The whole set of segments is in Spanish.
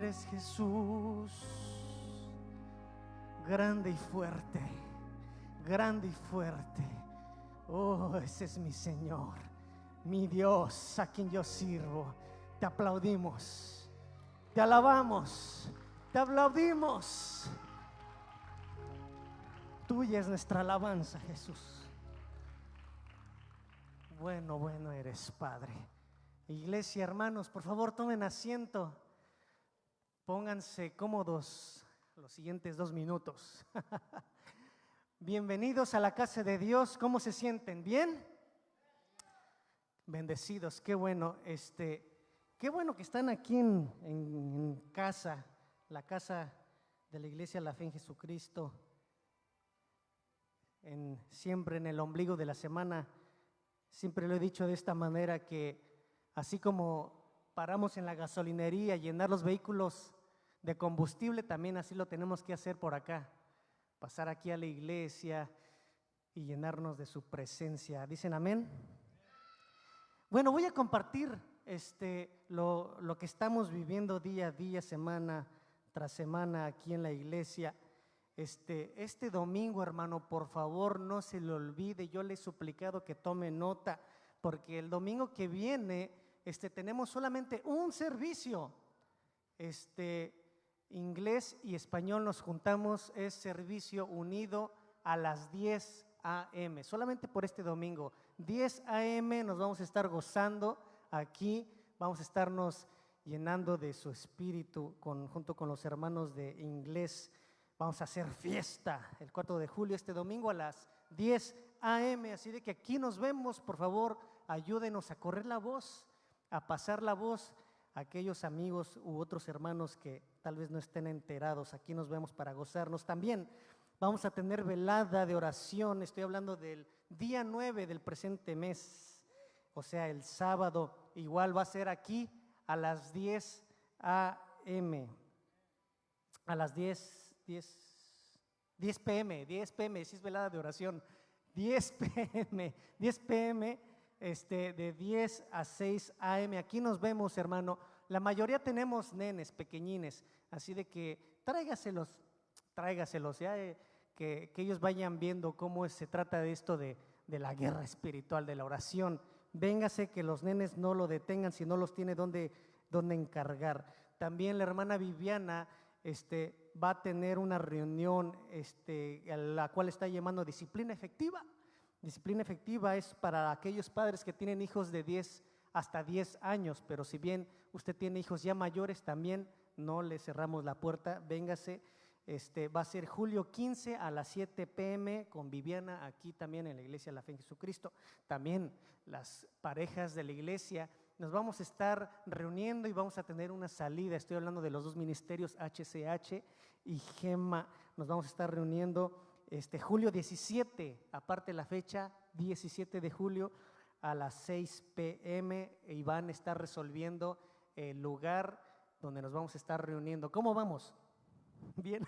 eres, Jesús, grande y fuerte, grande y fuerte. Oh, ese es mi Señor, mi Dios, a quien yo sirvo. Te aplaudimos, te alabamos, te aplaudimos. Tuya es nuestra alabanza, Jesús. Bueno, bueno eres, Padre. Iglesia, hermanos, por favor tomen asiento. Pónganse cómodos los siguientes 2 minutos. Bienvenidos a la casa de Dios. ¿Cómo se sienten? ¿Bien? Bendecidos, qué bueno. Qué bueno que están aquí en casa, la casa de la Iglesia La Fe en Jesucristo. Siempre en el ombligo de la semana, siempre lo he dicho de esta manera, que así como paramos en la gasolinería a llenar los vehículos de combustible, también así lo tenemos que hacer por acá, pasar aquí a la iglesia y llenarnos de su presencia. ¿Dicen amén? Bueno, voy a compartir lo que estamos viviendo día a día, semana tras semana aquí en la iglesia. Este domingo, hermano, por favor no se le olvide, yo le he suplicado que tome nota, porque el domingo que viene tenemos solamente un servicio. Inglés y español nos juntamos, es servicio unido a las 10 a.m. Solamente por este domingo, 10 a.m. nos vamos a estar gozando aquí, vamos a estarnos llenando de su espíritu junto con los hermanos de inglés. Vamos a hacer fiesta el 4 de julio, este domingo a las 10 a.m. Así de que aquí nos vemos, por favor, ayúdenos a correr la voz, a pasar la voz a aquellos amigos u otros hermanos que tal vez no estén enterados. Aquí nos vemos para gozarnos. También vamos a tener velada de oración. Estoy hablando del día 9 del presente mes, o sea, el sábado. Igual va a ser aquí a las 10 a.m. A las 10 p.m., si es velada de oración, 10 p.m., de 10 a 6 a.m. Aquí nos vemos, hermano. La mayoría tenemos nenes pequeñines, así de que tráigaselos, ya, que ellos vayan viendo cómo se trata de esto de la guerra espiritual, de la oración. Véngase, que los nenes no lo detengan si no los tiene dónde encargar. También la hermana Viviana va a tener una reunión a la cual está llamando disciplina efectiva. Disciplina efectiva es para aquellos padres que tienen hijos de 10 hasta 10 años, pero si bien usted tiene hijos ya mayores, también no le cerramos la puerta. Véngase, va a ser julio 15 a las 7 p.m. con Viviana, aquí también en la Iglesia La Fe en Jesucristo. También las parejas de la iglesia nos vamos a estar reuniendo y vamos a tener una salida. Estoy hablando de los 2 ministerios, HCH y GEMA. Nos vamos a estar reuniendo julio 17, aparte la fecha, 17 de julio a las 6 p.m. y van a estar resolviendo el lugar donde nos vamos a estar reuniendo. ¿Cómo vamos? Bien.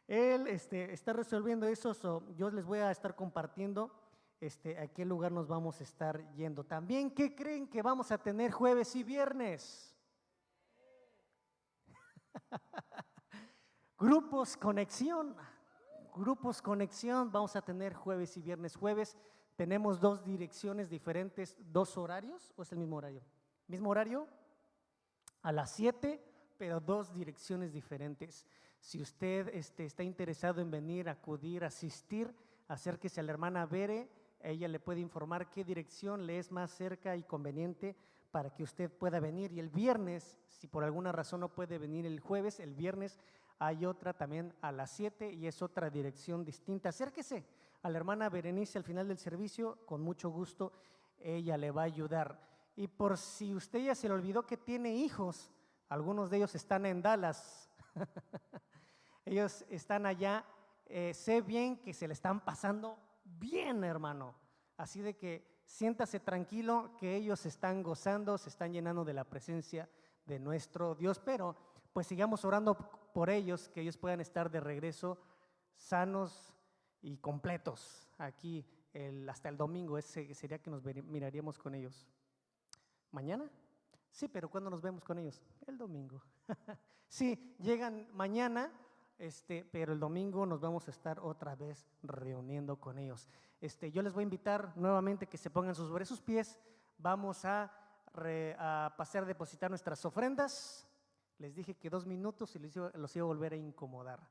Él está resolviendo eso, yo les voy a estar compartiendo a qué lugar nos vamos a estar yendo. También, ¿qué creen que vamos a tener jueves y viernes? Grupos Conexión, vamos a tener jueves y viernes. Jueves tenemos 2 direcciones diferentes, 2 horarios, ¿o es el mismo horario? Mismo horario, a las 7, pero 2 direcciones diferentes. Si usted está interesado en venir, acudir, asistir, acérquese a la hermana Bere. Ella le puede informar qué dirección le es más cerca y conveniente para que usted pueda venir. Y el viernes, si por alguna razón no puede venir el jueves, el viernes hay otra también a las 7 y es otra dirección distinta. Acérquese a la hermana Berenice al final del servicio, con mucho gusto ella le va a ayudar. Y por si usted ya se le olvidó que tiene hijos, algunos de ellos están en Dallas, ellos están allá, sé bien que se le están pasando bien, hermano, así de que siéntase tranquilo, que ellos están gozando, se están llenando de la presencia de nuestro Dios, pero pues sigamos orando por ellos, que ellos puedan estar de regreso sanos y completos aquí hasta el domingo. Ese sería que nos miraríamos con ellos. ¿Mañana? Sí, pero ¿cuándo nos vemos con ellos? El domingo. Sí, llegan mañana, pero el domingo nos vamos a estar otra vez reuniendo con ellos. Yo les voy a invitar nuevamente que se pongan sobre sus pies. Vamos a pasar a depositar nuestras ofrendas. Les dije que 2 minutos y los iba a volver a incomodar.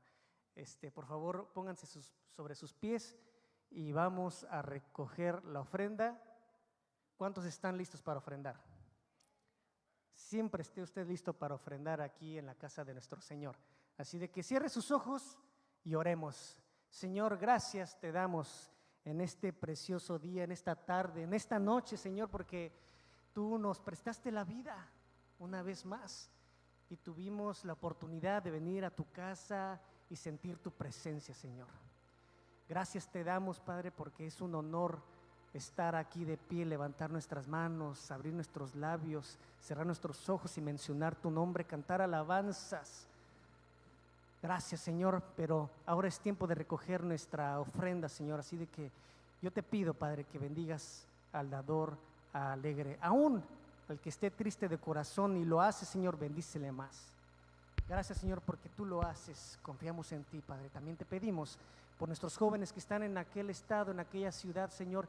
Por favor, pónganse sobre sus pies y vamos a recoger la ofrenda. ¿Cuántos están listos para ofrendar? Siempre esté usted listo para ofrendar aquí en la casa de nuestro Señor. Así de que cierre sus ojos y oremos. Señor, gracias te damos en este precioso día, en esta tarde, en esta noche, Señor, porque tú nos prestaste la vida una vez más y tuvimos la oportunidad de venir a tu casa y sentir tu presencia, Señor. Gracias te damos, Padre, porque es un honor estar aquí de pie, levantar nuestras manos, abrir nuestros labios, cerrar nuestros ojos y mencionar tu nombre, cantar alabanzas. Gracias, Señor, pero ahora es tiempo de recoger nuestra ofrenda, Señor, así de que yo te pido, Padre, que bendigas al dador alegre, aún al que esté triste de corazón y lo hace, Señor, bendícele más. Gracias, Señor, porque tú lo haces, confiamos en ti, Padre. También te pedimos por nuestros jóvenes que están en aquel estado, en aquella ciudad, Señor.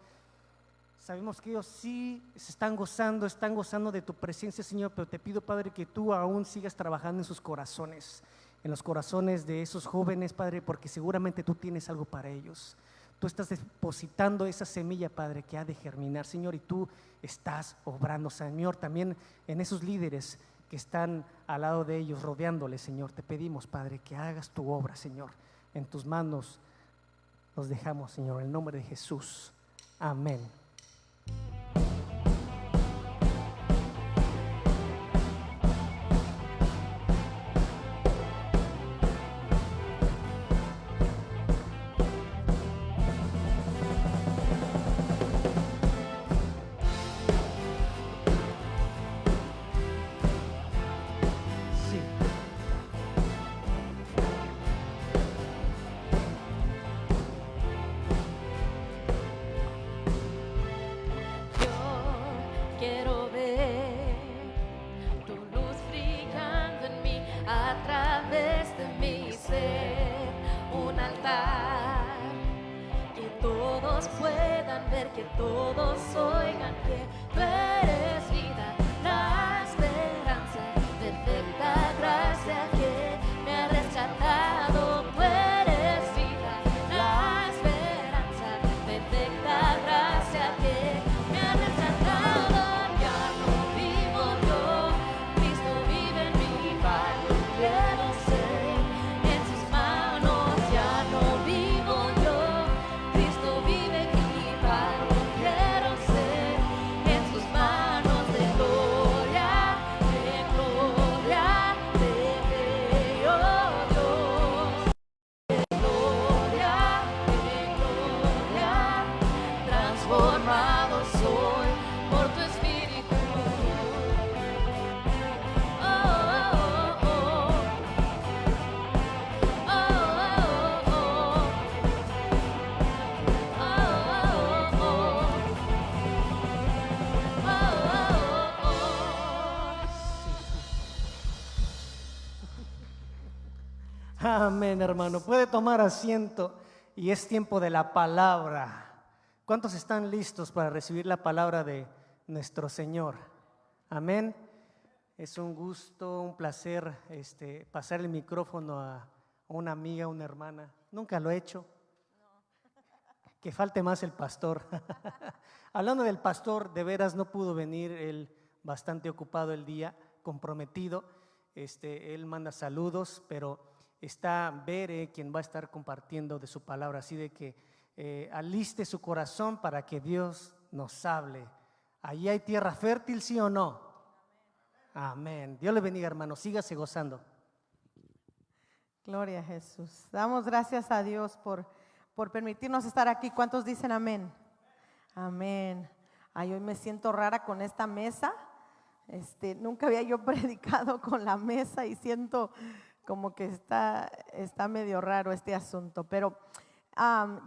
Sabemos que ellos sí se están gozando de tu presencia, Señor, pero te pido, Padre, que tú aún sigas trabajando en sus corazones, en los corazones de esos jóvenes, Padre, porque seguramente tú tienes algo para ellos. Tú estás depositando esa semilla, Padre, que ha de germinar, Señor, y tú estás obrando, Señor, también en esos líderes que están al lado de ellos, rodeándoles, Señor. Te pedimos, Padre, que hagas tu obra, Señor. En tus manos nos dejamos, Señor, en el nombre de Jesús. Amén. Quiero ver tu luz brillando en mí, a través de mi ser, un altar que todos puedan ver, que todos oigan que tú eres vida, la esperanza, perfecta gracia que me ha rescatado. Tú eres vida, la esperanza, perfecta gracia que me ha rescatado. Transformado soy por tu espíritu. Oh, oh, oh, oh. Oh, oh, oh. Oh, oh, oh. Oh, oh, oh. Amén, hermano. Puede tomar asiento y es tiempo de la palabra. ¿Cuántos están listos para recibir la palabra de nuestro Señor? Amén. Es un gusto, un placer pasar el micrófono a una amiga, una hermana. Nunca lo he hecho. Que falte más el pastor. Hablando del pastor, de veras no pudo venir, él bastante ocupado el día, comprometido. Él manda saludos, pero está Bere quien va a estar compartiendo de su palabra, así de que aliste su corazón para que Dios nos hable. ¿Allí hay tierra fértil, sí o no? Amén. Dios le bendiga, hermano. Sígase gozando. Gloria a Jesús. Damos gracias a Dios por permitirnos estar aquí. ¿Cuántos dicen amén? Amén. Ay, hoy me siento rara con esta mesa. Nunca había yo predicado con la mesa y siento como que está medio raro este asunto, pero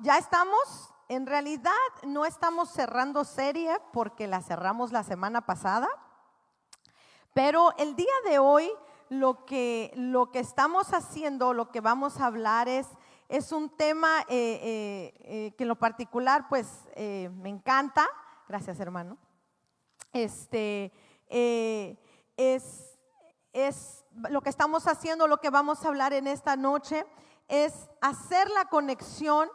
ya estamos, en realidad no estamos cerrando serie porque la cerramos la semana pasada, Pero el día de hoy lo que estamos haciendo, lo que vamos a hablar es un tema que en lo particular pues me encanta. Gracias, hermano. Es lo que estamos haciendo, lo que vamos a hablar en esta noche es hacer la conexión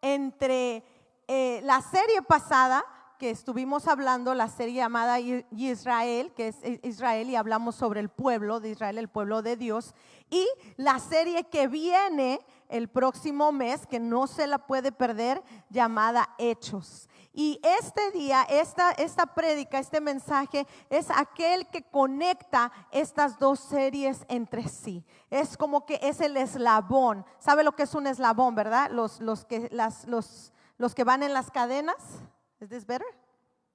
entre la serie pasada que estuvimos hablando, la serie llamada Israel, que es Israel, y hablamos sobre el pueblo de Israel, el pueblo de Dios, y la serie que viene el próximo mes, que no se la puede perder, llamada Hechos. Y este día, esta prédica, este mensaje es aquel que conecta estas dos series entre sí. Es como que es el eslabón. ¿Sabe lo que es un eslabón, verdad? Los que van en las cadenas. Is this better?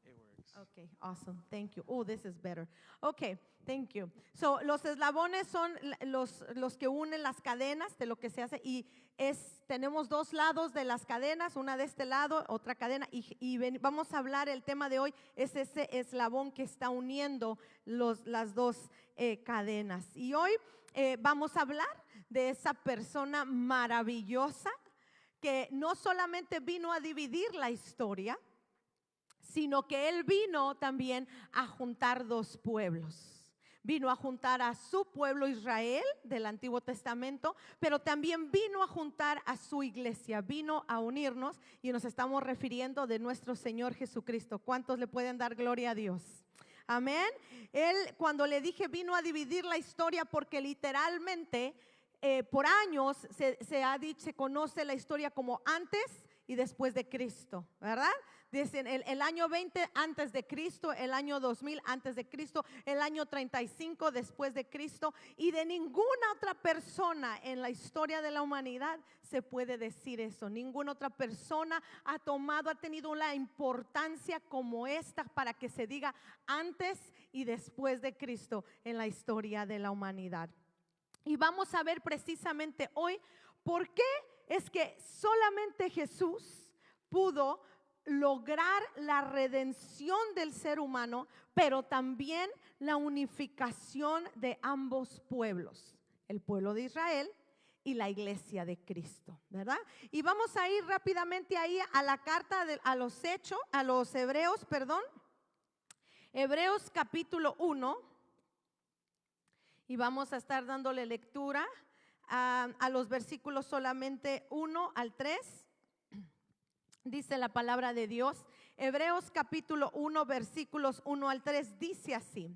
It works. Okay, awesome. Thank you. Oh, this is better. Okay, thank you. So, los eslabones son los que unen las cadenas de lo que se hace y tenemos dos lados de las cadenas, una de este lado, otra cadena y vamos a hablar, el tema de hoy es ese eslabón que está uniendo las dos cadenas. Y hoy vamos a hablar de esa persona maravillosa que no solamente vino a dividir la historia, sino que él vino también a juntar dos pueblos. Vino a juntar a su pueblo Israel del Antiguo Testamento, pero también vino a juntar a su iglesia, vino a unirnos y nos estamos refiriendo de nuestro Señor Jesucristo. ¿Cuántos le pueden dar gloria a Dios? Amén. Él, cuando le dije, vino a dividir la historia porque literalmente por años se conoce la historia como antes y después de Cristo, ¿verdad? Dicen el año 20 antes de Cristo, el año 2000 antes de Cristo, el año 35 después de Cristo, y de ninguna otra persona en la historia de la humanidad se puede decir eso. Ninguna otra persona ha tenido la importancia como esta para que se diga antes y después de Cristo en la historia de la humanidad. Y vamos a ver precisamente hoy por qué es que solamente Jesús pudo lograr la redención del ser humano, pero también la unificación de ambos pueblos, el pueblo de Israel y la iglesia de Cristo, ¿verdad? Y vamos a ir rápidamente ahí a la carta a los Hebreos, Hebreos capítulo 1, y vamos a estar dándole lectura a los versículos solamente 1 al 3. Dice la palabra de Dios, Hebreos capítulo 1, versículos 1 al 3, dice así: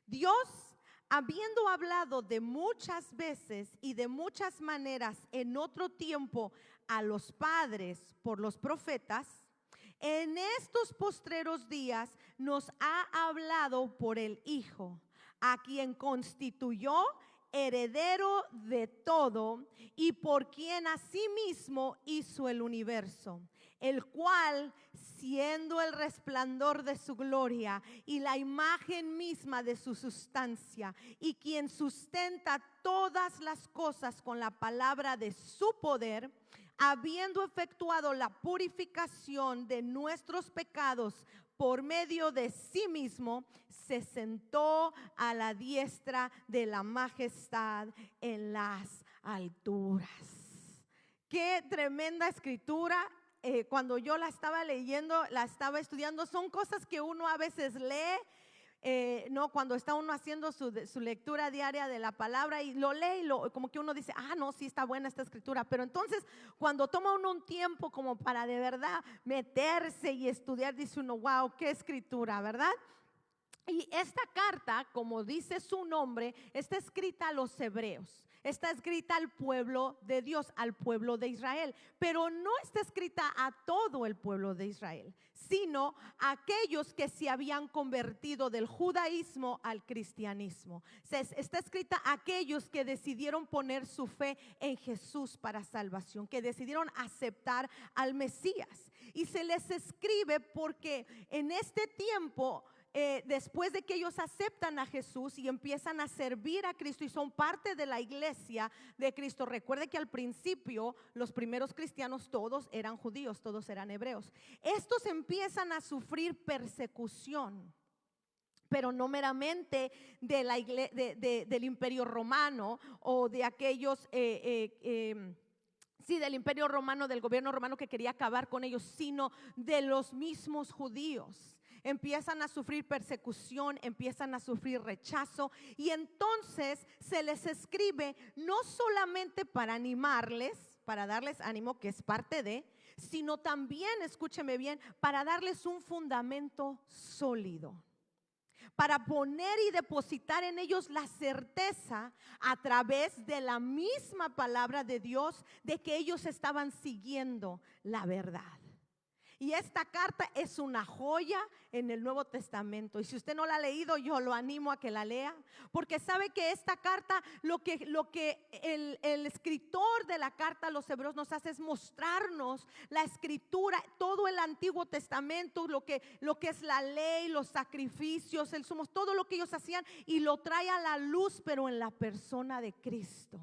Dios, habiendo hablado de muchas veces y de muchas maneras en otro tiempo a los padres por los profetas, en estos postreros días nos ha hablado por el Hijo, a quien constituyó heredero de todo y por quien asimismo hizo el universo, el cual, siendo el resplandor de su gloria y la imagen misma de su sustancia, y quien sustenta todas las cosas con la palabra de su poder, habiendo efectuado la purificación de nuestros pecados por medio de sí mismo, se sentó a la diestra de la majestad en las alturas. Qué tremenda escritura. Cuando yo la estaba leyendo, la estaba estudiando, son cosas que uno a veces lee, no, cuando está uno haciendo su lectura diaria de la palabra y lo lee y como que uno dice, no, sí está buena esta escritura, pero entonces cuando toma uno un tiempo como para de verdad meterse y estudiar, dice uno, wow, qué escritura, ¿verdad? Y esta carta, como dice su nombre, está escrita a los hebreos. Está escrita al pueblo de Dios, al pueblo de Israel, pero no está escrita a todo el pueblo de Israel, sino a aquellos que se habían convertido del judaísmo al cristianismo. Está escrita a aquellos que decidieron poner su fe en Jesús para salvación, que decidieron aceptar al Mesías. Y se les escribe porque en este tiempo, después de que ellos aceptan a Jesús y empiezan a servir a Cristo y son parte de la iglesia de Cristo. Recuerde que al principio los primeros cristianos todos eran judíos, todos eran hebreos. Estos empiezan a sufrir persecución pero no meramente de la del Imperio Romano o de aquellos, del Imperio Romano, del gobierno romano que quería acabar con ellos, sino de los mismos judíos. Empiezan a sufrir persecución, empiezan a sufrir rechazo, y entonces se les escribe no solamente para animarles, para darles ánimo, que es parte de, sino también, escúcheme bien, para darles un fundamento sólido, para poner y depositar en ellos la certeza a través de la misma palabra de Dios de que ellos estaban siguiendo la verdad. Y esta carta es una joya en el Nuevo Testamento. Y si usted no la ha leído, yo lo animo a que la lea. Porque sabe que esta carta, lo que el escritor de la carta a los hebreos nos hace es mostrarnos la escritura, todo el Antiguo Testamento, lo que es la ley, los sacrificios, el sumo, todo lo que ellos hacían, y lo trae a la luz, pero en la persona de Cristo.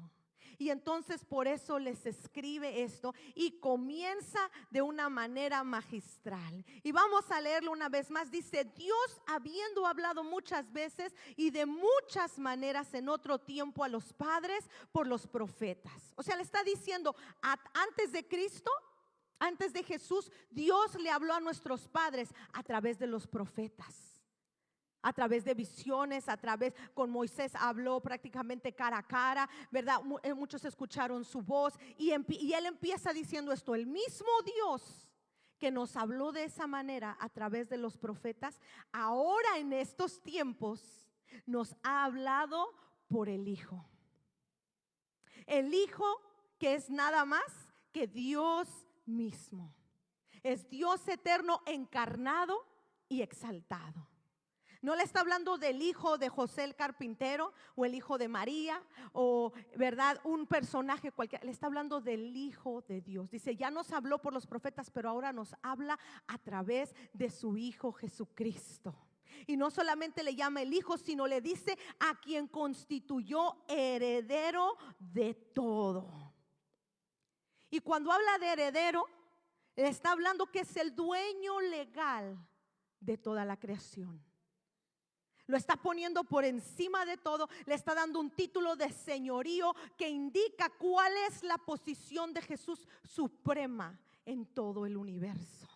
Y entonces por eso les escribe esto y comienza de una manera magistral. Y vamos a leerlo una vez más. Dice: Dios, habiendo hablado muchas veces y de muchas maneras en otro tiempo a los padres por los profetas. O sea, le está diciendo, antes de Cristo, antes de Jesús, Dios le habló a nuestros padres a través de los profetas. A través de visiones, con Moisés habló prácticamente cara a cara, ¿verdad? Muchos escucharon su voz y él empieza diciendo esto: el mismo Dios que nos habló de esa manera a través de los profetas, ahora en estos tiempos nos ha hablado por el Hijo. El Hijo, que es nada más que Dios mismo. Es Dios eterno, encarnado y exaltado. No le está hablando del hijo de José el carpintero o el hijo de María o, ¿verdad?, un personaje cualquiera. Le está hablando del Hijo de Dios. Dice: ya nos habló por los profetas, pero ahora nos habla a través de su Hijo Jesucristo. Y no solamente le llama el Hijo, sino le dice a quien constituyó heredero de todo. Y cuando habla de heredero, le está hablando que es el dueño legal de toda la creación. Lo está poniendo por encima de todo, le está dando un título de señorío que indica cuál es la posición de Jesús suprema en todo el universo.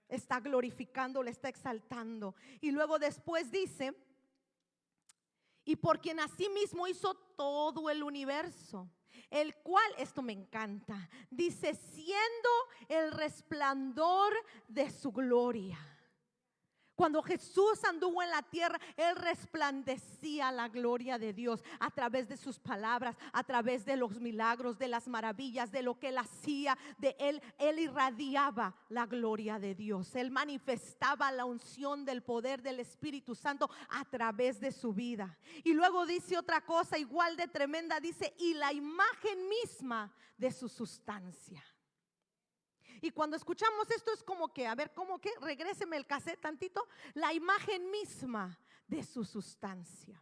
Está glorificando, le está exaltando. Y luego después dice: y por quien asimismo hizo todo el universo, el cual, esto me encanta, dice, siendo el resplandor de su gloria. Cuando Jesús anduvo en la tierra, Él resplandecía la gloria de Dios a través de sus palabras, a través de los milagros, de las maravillas, de lo que Él hacía, de Él. Él irradiaba la gloria de Dios. Él manifestaba la unción del poder del Espíritu Santo a través de su vida. Y luego dice otra cosa igual de tremenda, dice: y la imagen misma de su sustancia. Y cuando escuchamos esto es como que, a ver, ¿cómo que? Regréseme el cassette tantito. La imagen misma de su sustancia.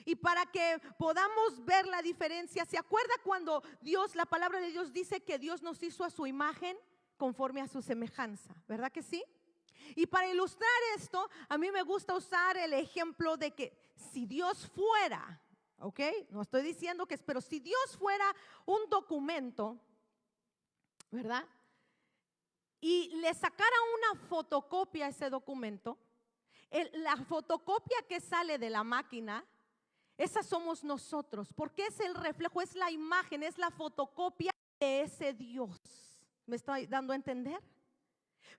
Y para que podamos ver la diferencia, ¿se acuerda cuando Dios, la palabra de Dios dice que Dios nos hizo a su imagen conforme a su semejanza? ¿Verdad que sí? Y para ilustrar esto, a mí me gusta usar el ejemplo de que si Dios fuera, ¿ok? No estoy diciendo que es, pero si Dios fuera un documento, ¿verdad?, y le sacara una fotocopia a ese documento, la fotocopia que sale de la máquina, esa somos nosotros, porque es el reflejo, es la imagen, es la fotocopia de ese Dios. ¿Me estoy dando a entender?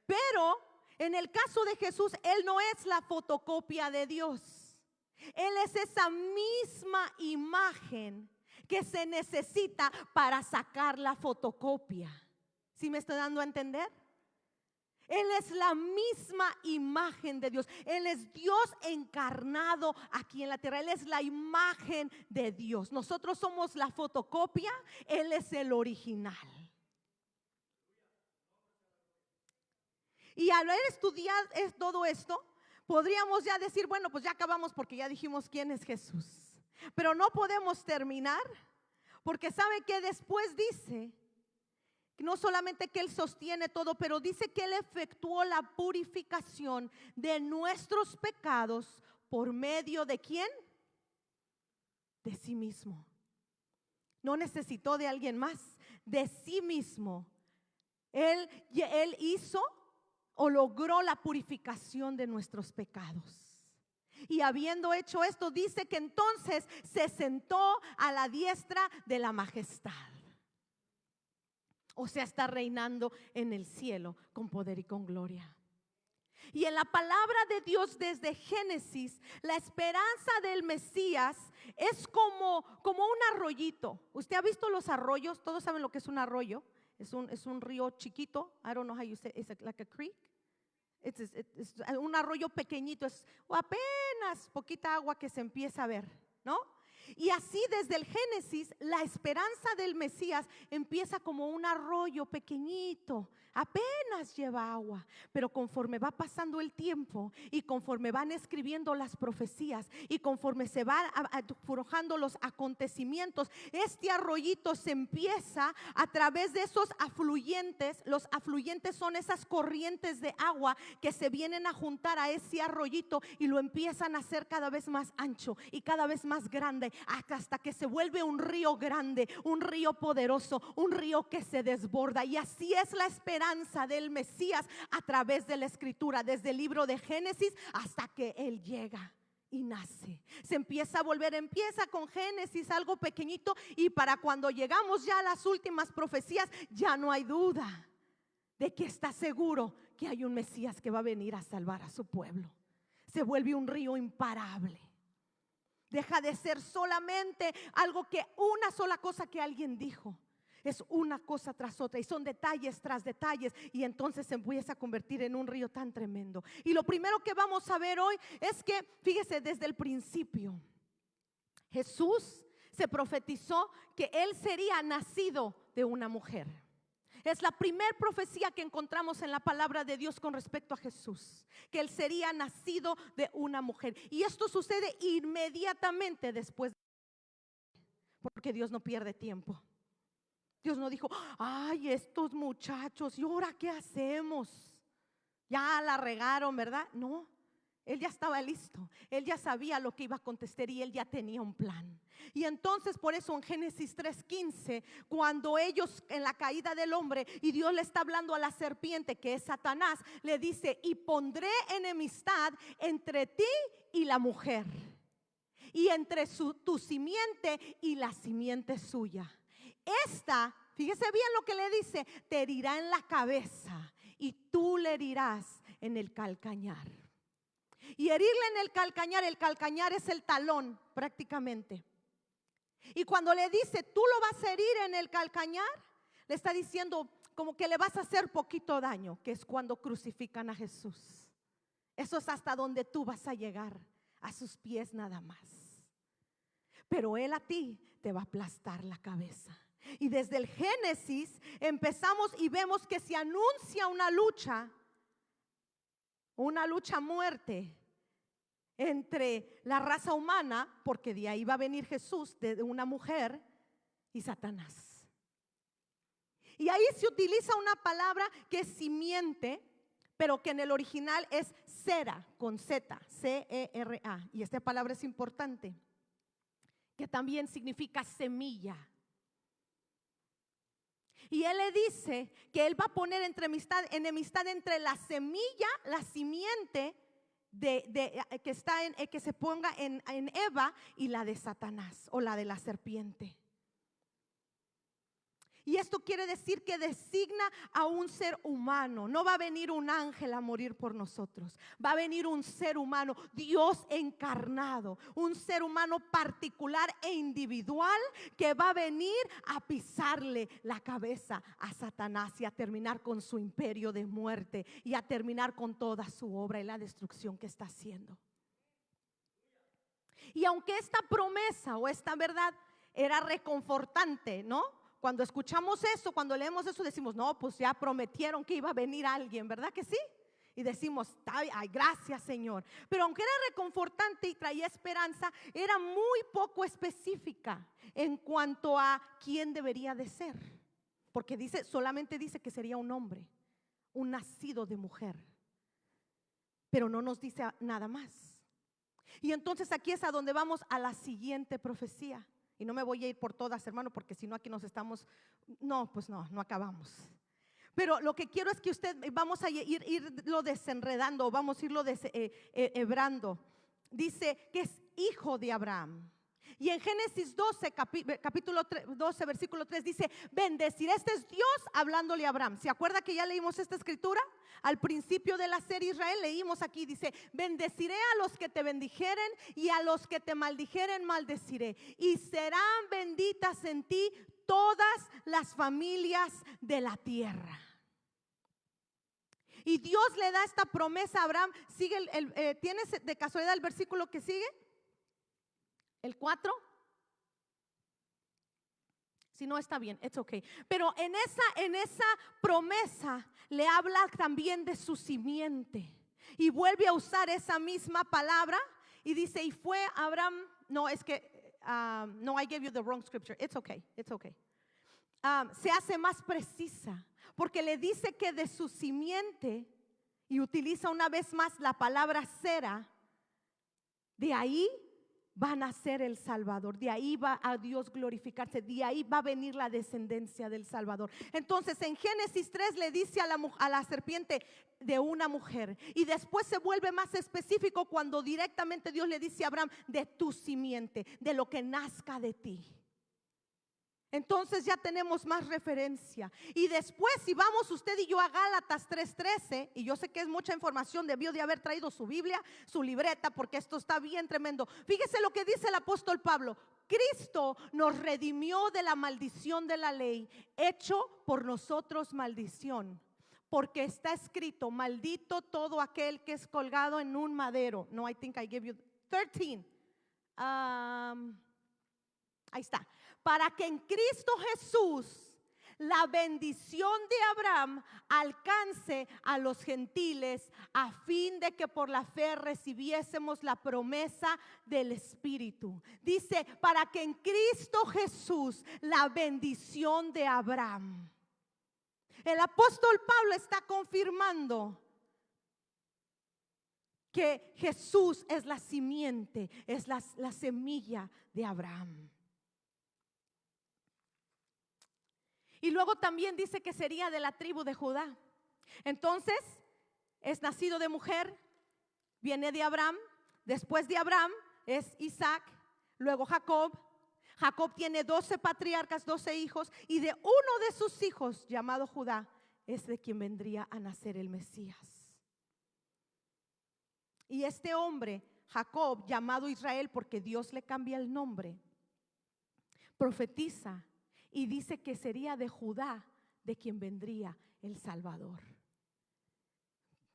Pero en el caso de Jesús, Él no es la fotocopia de Dios. Él es esa misma imagen que se necesita para sacar la fotocopia. ¿Sí me estoy dando a entender? Él es la misma imagen de Dios. Él es Dios encarnado aquí en la tierra. Él es la imagen de Dios. Nosotros somos la fotocopia, Él es el original. Y al haber estudiado todo esto, podríamos ya decir, bueno, pues ya acabamos porque ya dijimos quién es Jesús. Pero no podemos terminar, porque sabe que después dice No solamente que Él sostiene todo, pero dice que Él efectuó la purificación de nuestros pecados por medio de ¿quién? De sí mismo. No necesitó de alguien más, de sí mismo. Él hizo o logró la purificación de nuestros pecados. Y habiendo hecho esto, dice que entonces se sentó a la diestra de la majestad. O sea, está reinando en el cielo con poder y con gloria. Y en la palabra de Dios desde Génesis, la esperanza del Mesías es como un arroyito. ¿Usted ha visto los arroyos? Todos saben lo que es un arroyo. Es un río chiquito. I don't know how you say it. It's like a creek. Es un arroyo pequeñito. Es apenas poquita agua que se empieza a ver, ¿no? Y así desde el Génesis, la esperanza del Mesías empieza como un arroyo pequeñito, apenas lleva agua, pero conforme va pasando el tiempo y conforme van escribiendo las profecías y conforme se van forjando los acontecimientos, este arroyito se empieza a través de esos afluentes. Los afluentes son esas corrientes de agua que se vienen a juntar a ese arroyito y lo empiezan a hacer cada vez más ancho y cada vez más grande, hasta que se vuelve un río grande, un río poderoso, un río que se desborda. Y así es la esperanza del Mesías a través de la escritura, desde el libro de Génesis hasta que Él llega y nace. Se empieza a volver, empieza con Génesis algo pequeñito, y para cuando llegamos ya a las últimas profecías, ya no hay duda de que está seguro que hay un Mesías que va a venir a salvar a su pueblo. Se vuelve un río imparable. Deja de ser solamente algo que una sola cosa que alguien dijo. Es una cosa tras otra y son detalles tras detalles, y entonces se empieza a convertir en un río tan tremendo. Y lo primero que vamos a ver hoy es que, fíjese, desde el principio Jesús se profetizó que Él sería nacido de una mujer. Es la primera profecía que encontramos en la palabra de Dios con respecto a Jesús, que Él sería nacido de una mujer. Y esto sucede inmediatamente después, porque Dios no pierde tiempo. Dios no dijo, ay, estos muchachos, ¿y ahora qué hacemos? Ya la regaron, ¿verdad? No. Él ya estaba listo, Él ya sabía lo que iba a contestar y Él ya tenía un plan. Y entonces por eso en Génesis 3:15, cuando ellos en la caída del hombre y Dios le está hablando a la serpiente, que es Satanás, le dice: y pondré enemistad entre ti y la mujer, y entre tu simiente y la simiente suya. Esta, fíjese bien lo que le dice, te herirá en la cabeza y tú le herirás en el calcañar. Y herirle en el calcañar es el talón prácticamente. Y cuando le dice, tú lo vas a herir en el calcañar, le está diciendo como que le vas a hacer poquito daño, que es cuando crucifican a Jesús. Eso es hasta donde tú vas a llegar, a sus pies nada más. Pero Él a ti te va a aplastar la cabeza. Y desde el Génesis empezamos y vemos que se anuncia una lucha a muerte entre la raza humana, porque de ahí va a venir Jesús, de una mujer, y Satanás. Y ahí se utiliza una palabra que es simiente, pero que en el original es cera, con Z, C-E-R-A. Y esta palabra es importante, que también significa semilla. Y Él le dice que Él va a poner enemistad entre la semilla, la simiente que se ponga en Eva, y la de Satanás o la de la serpiente. Y esto quiere decir que designa a un ser humano. No va a venir un ángel a morir por nosotros. Va a venir un ser humano, Dios encarnado, un ser humano particular e individual, que va a venir a pisarle la cabeza a Satanás y a terminar con su imperio de muerte y a terminar con toda su obra y la destrucción que está haciendo. Y aunque esta promesa o esta verdad era reconfortante, ¿no? Cuando escuchamos eso, cuando leemos eso, decimos, no, pues ya prometieron que iba a venir alguien, ¿verdad que sí? Y decimos, ay, gracias Señor. Pero aunque era reconfortante y traía esperanza, era muy poco específica en cuanto a quién debería de ser. porque solamente dice que sería un hombre, un nacido de mujer, pero no nos dice nada más. Y entonces aquí es a donde vamos a la siguiente profecía. Y no me voy a ir por todas, hermano, porque si no aquí nos estamos, no acabamos. Pero lo que quiero es que vamos a irlo desenredando, vamos a irlo hebrando. Dice que es hijo de Abraham. Y en Génesis 12, capítulo 12, versículo 3 dice: bendeciré. Este es Dios hablándole a Abraham. ¿Se acuerda que ya leímos esta escritura? Al principio de la serie Israel leímos aquí, dice: bendeciré a los que te bendijeren y a los que te maldijeren maldeciré. Y serán benditas en ti todas las familias de la tierra. Y Dios le da esta promesa a Abraham. Sigue ¿tienes de casualidad el versículo que sigue? El 4. Si no está bien, it's okay. Pero en esa promesa le habla también de su simiente. Y vuelve a usar esa misma palabra y dice: y fue Abraham. No, es que no, I gave you the wrong scripture. It's okay, it's okay. Se hace más precisa, porque le dice que de su simiente, y utiliza una vez más la palabra Sera. De ahí va a nacer el Salvador, de ahí va a Dios glorificarse, de ahí va a venir la descendencia del Salvador. Entonces en Génesis 3 le dice a la serpiente: de una mujer. Y después se vuelve más específico cuando directamente Dios le dice a Abraham: de tu simiente, de lo que nazca de ti. Entonces ya tenemos más referencia. Y después, si vamos usted y yo a Gálatas 3:13, y yo sé que es mucha información, debió de haber traído su Biblia, su libreta, porque esto está bien tremendo. Fíjese lo que dice el apóstol Pablo: Cristo nos redimió de la maldición de la ley, hecho por nosotros maldición, porque está escrito: maldito todo aquel que es colgado en un madero. No, I think I gave you 13. Ahí está. Para que en Cristo Jesús la bendición de Abraham alcance a los gentiles, a fin de que por la fe recibiésemos la promesa del Espíritu. Dice: para que en Cristo Jesús la bendición de Abraham. El apóstol Pablo está confirmando que Jesús es la simiente, es la semilla de Abraham. Y luego también dice que sería de la tribu de Judá. Entonces es nacido de mujer, viene de Abraham. Después de Abraham es Isaac, luego Jacob. Jacob tiene 12 patriarcas, 12 hijos, y de uno de sus hijos, llamado Judá, es de quien vendría a nacer el Mesías. Y este hombre, Jacob, llamado Israel, porque Dios le cambia el nombre, profetiza y dice que sería de Judá de quien vendría el Salvador.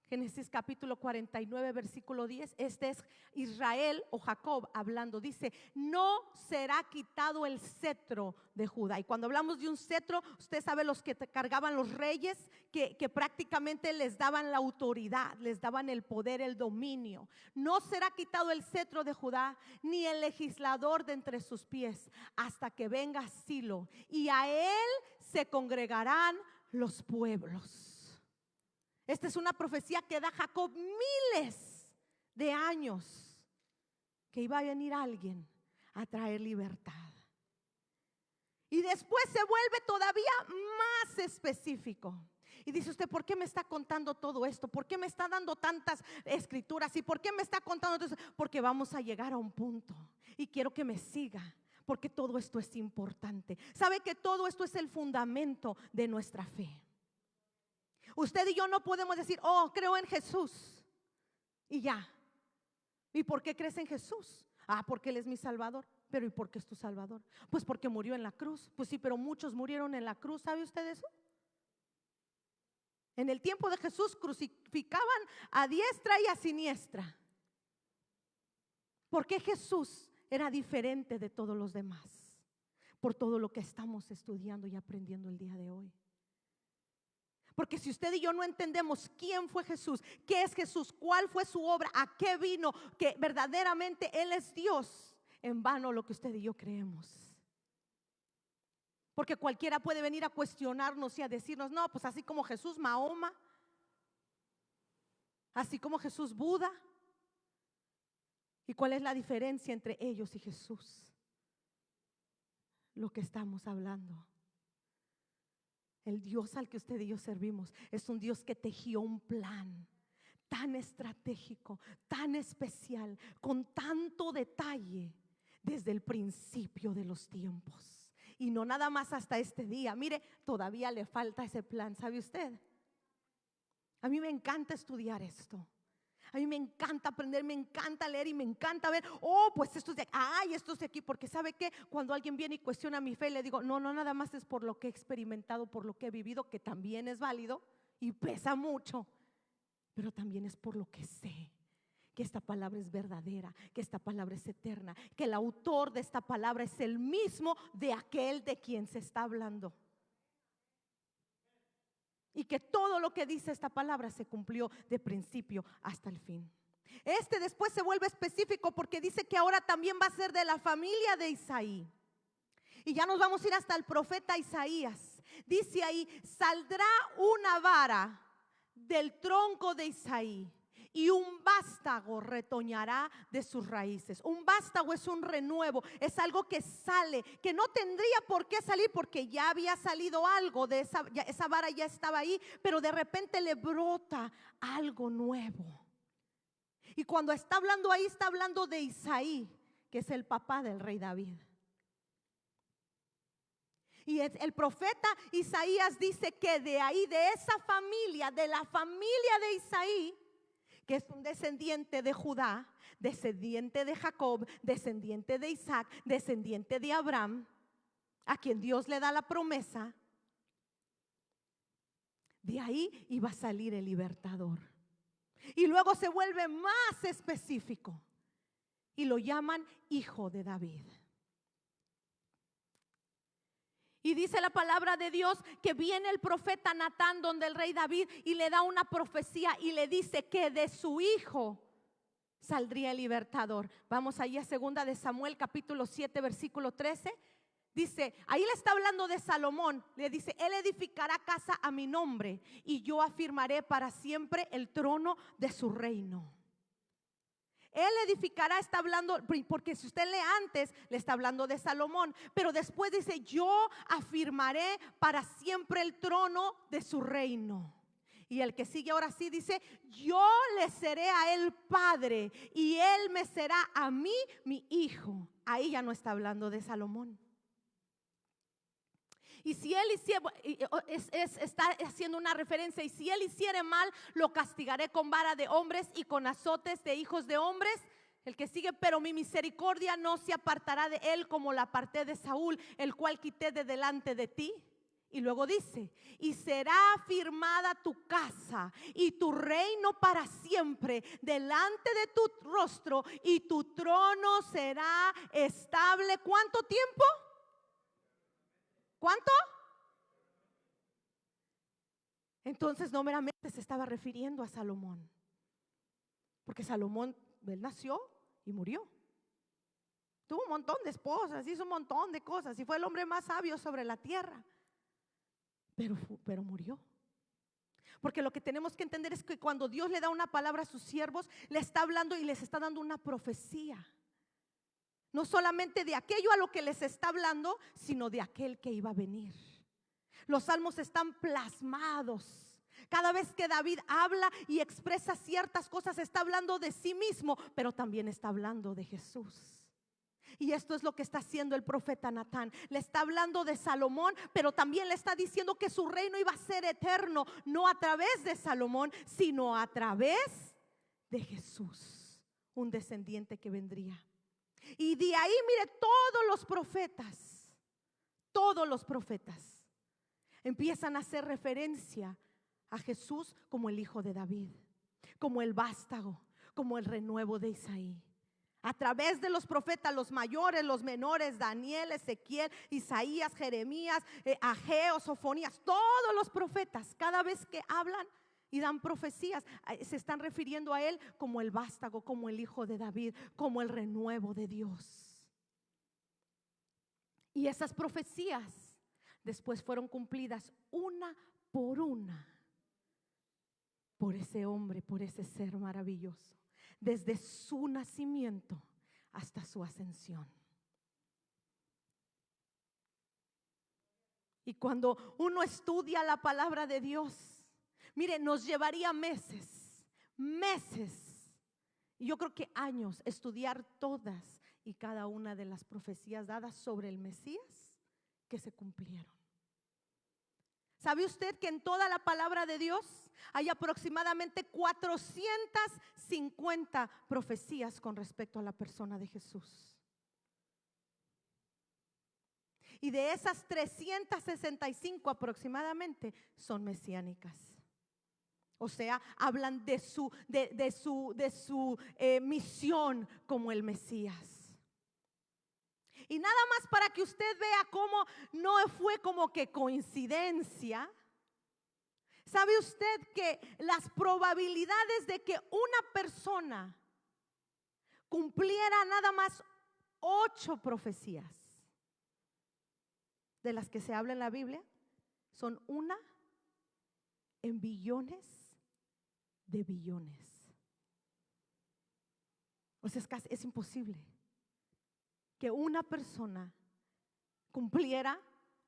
Génesis capítulo 49, versículo 10. Este es Israel o Jacob hablando. Dice: no será quitado el cetro de Judá. Y cuando hablamos de un cetro, usted sabe los que cargaban los reyes, que prácticamente les daban la autoridad, les daban el poder, el dominio. No será quitado el cetro de Judá, ni el legislador de entre sus pies, hasta que venga Silo, y a él se congregarán los pueblos. Esta es una profecía que da Jacob miles de años, que iba a venir alguien a traer libertad. Y después se vuelve todavía más específico. Y dice usted: ¿por qué me está contando todo esto? ¿Por qué me está dando tantas escrituras? ¿Y por qué me está contando todo esto? Porque vamos a llegar a un punto y quiero que me siga, porque todo esto es importante. ¿Sabe que todo esto es el fundamento de nuestra fe? Usted y yo no podemos decir: oh, creo en Jesús y ya. ¿Y por qué crees en Jesús? Porque Él es mi Salvador. Pero ¿y por qué es tu Salvador? Pues porque murió en la cruz. Pues sí, pero muchos murieron en la cruz. ¿Sabe usted eso? En el tiempo de Jesús crucificaban a diestra y a siniestra. ¿Por qué Jesús era diferente de todos los demás? Por todo lo que estamos estudiando y aprendiendo el día de hoy. Porque si usted y yo no entendemos quién fue Jesús, qué es Jesús, cuál fue su obra, a qué vino, que verdaderamente Él es Dios, en vano lo que usted y yo creemos. Porque cualquiera puede venir a cuestionarnos y a decirnos, no, pues así como Jesús, Mahoma, así como Jesús, Buda. ¿Y cuál es la diferencia entre ellos y Jesús? Lo que estamos hablando. El Dios al que usted y yo servimos es un Dios que tejió un plan tan estratégico, tan especial, con tanto detalle desde el principio de los tiempos. Y no nada más hasta este día. Mire, todavía le falta ese plan, ¿sabe usted? A mí me encanta estudiar esto. A mí me encanta aprender, me encanta leer y me encanta ver, oh, pues esto es de aquí, ay, esto es de aquí, porque ¿sabe qué? Cuando alguien viene y cuestiona mi fe, le digo, no, nada más es por lo que he experimentado, por lo que he vivido, que también es válido y pesa mucho, pero también es por lo que sé, que esta palabra es verdadera, que esta palabra es eterna, que el autor de esta palabra es el mismo de aquel de quien se está hablando. Y que todo lo que dice esta palabra se cumplió de principio hasta el fin. Después se vuelve específico porque dice que ahora también va a ser de la familia de Isaí. Y ya nos vamos a ir hasta el profeta Isaías. Dice ahí, saldrá una vara del tronco de Isaí y un vástago retoñará de sus raíces. Un vástago es un renuevo, es algo que sale, que no tendría por qué salir porque ya había salido algo de esa vara ya estaba ahí, pero de repente le brota algo nuevo. Y cuando está hablando ahí, está hablando de Isaí, que es el papá del rey David. Y el profeta Isaías dice que de ahí, de esa familia, de la familia de Isaí, que es un descendiente de Judá, descendiente de Jacob, descendiente de Isaac, descendiente de Abraham, a quien Dios le da la promesa, de ahí iba a salir el libertador. Y luego se vuelve más específico y lo llaman hijo de David. Y dice la palabra de Dios que viene el profeta Natán donde el rey David y le da una profecía y le dice que de su hijo saldría el libertador. Vamos ahí a 2 de Samuel capítulo 7 versículo 13. Dice, ahí le está hablando de Salomón. Le dice, él edificará casa a mi nombre y yo afirmaré para siempre el trono de su reino. Él edificará, está hablando, porque si usted lee antes, le está hablando de Salomón, pero después dice, yo afirmaré para siempre el trono de su reino. Y el que sigue ahora sí dice, yo le seré a él padre y él me será a mí mi hijo. Ahí ya no está hablando de Salomón. Y si él está haciendo una referencia, y si él hiciere mal, lo castigaré con vara de hombres y con azotes de hijos de hombres. El que sigue, pero mi misericordia no se apartará de él como la aparté de Saúl, el cual quité de delante de ti. Y luego dice, y será afirmada tu casa y tu reino para siempre delante de tu rostro, y tu trono será estable. ¿Cuánto tiempo? ¿Cuánto? Entonces no meramente se estaba refiriendo a Salomón, porque Salomón, él nació y murió. Tuvo un montón de esposas, hizo un montón de cosas y fue el hombre más sabio sobre la tierra, pero murió. Porque lo que tenemos que entender es que cuando Dios le da una palabra a sus siervos, le está hablando y les está dando una profecía. No solamente de aquello a lo que les está hablando, sino de aquel que iba a venir. Los salmos están plasmados. Cada vez que David habla y expresa ciertas cosas, está hablando de sí mismo, pero también está hablando de Jesús. Y esto es lo que está haciendo el profeta Natán. Le está hablando de Salomón, pero también le está diciendo que su reino iba a ser eterno, no a través de Salomón, sino a través de Jesús, un descendiente que vendría. Y de ahí, mire, todos los profetas empiezan a hacer referencia a Jesús como el hijo de David, como el vástago, como el renuevo de Isaí. A través de los profetas, los mayores, los menores, Daniel, Ezequiel, Isaías, Jeremías, Ageo, Sofonías, todos los profetas, cada vez que hablan y dan profecías, se están refiriendo a él como el vástago, como el hijo de David, como el renuevo de Dios. Y esas profecías después fueron cumplidas una por una por ese hombre, por ese ser maravilloso, desde su nacimiento hasta su ascensión. Y cuando uno estudia la palabra de Dios, mire, nos llevaría meses, y yo creo que años, estudiar todas y cada una de las profecías dadas sobre el Mesías que se cumplieron. ¿Sabe usted que en toda la palabra de Dios hay aproximadamente 450 profecías con respecto a la persona de Jesús? Y de esas 365 aproximadamente son mesiánicas. O sea, hablan de su misión como el Mesías. Y nada más para que usted vea cómo no fue como que coincidencia. ¿Sabe usted que las probabilidades de que una persona cumpliera nada más 8 profecías de las que se habla en la Biblia son 1 en billones de billones? O sea, es imposible que una persona cumpliera